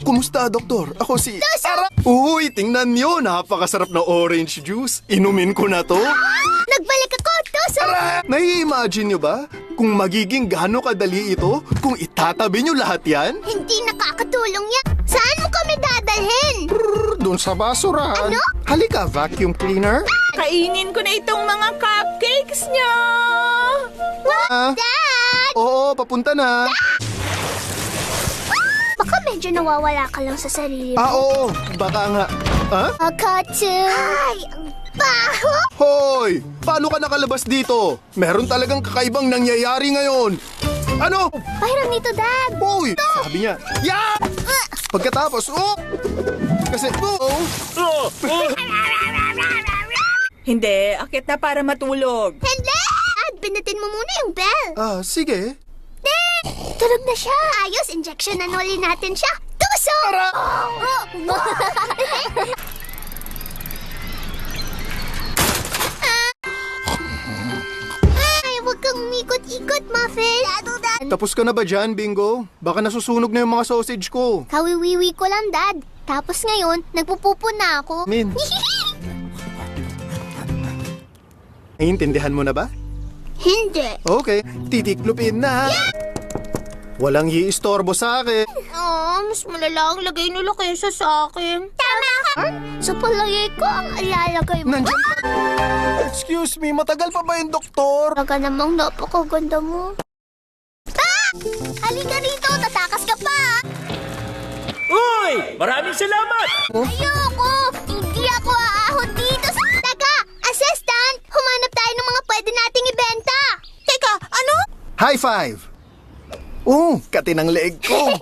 Kumusta, doktor? Ako si... Uy, tingnan niyo, napakasarap na orange juice. Inumin ko na to. Nagbalik ako, Tuso! Nai-imagine niyo ba kung magiging gaano kadali ito kung itatabi niyo lahat yan? Hindi nakakatulong yan. Saan mo kami dadalhin? Doon sa basurahan. Ano? Halika, vacuum cleaner. Kainin ko na itong mga cupcakes niyo! Ah, Dad! oo, papunta na. Baka medyo nawawala ka lang sa sarili mo. Oo, baka nga. Akatsu! Ay, ang baho! Hoy! Paano ka nakalabas dito? Meron talagang kakaibang nangyayari ngayon. Ano? Pahiram nito, Dad! Hoy! Sabi niya, yeah! Pagkatapos, kasi, Hindi, akit na para matulog. Hindi! Dad, pinutin mo muna yung bell. sige. Tulog na siya. Ayos, injection na nuli natin siya. Tuso! Ay, huwag kang umikot-ikot, Muffin. Tapos ka na ba dyan, Bingo? Baka nasusunog na yung mga sausage ko. Kawiwiwi ko lang, Dad. Tapos ngayon, nagpupupo na ako. Min, naiintindihan mo na ba? Hindi. Okay, titiklopin na. Walang iistorbo sa akin. Mas malala ang lagay nila kaysa sa akin. Tama ka! Sa palagay ko, ang alalagay mo. Nandiyan ka. Excuse me, matagal pa ba yung doktor? Talaga namang napakaganda mo. Halika rito, tatakas ka pa! Uy! Maraming salamat! Ayoko! Hindi ako aahon dito sa... Teka! Assistant! Humanap tayo ng mga pwede nating ibenta! Teka, ano? High five! Kati ng leeg ko.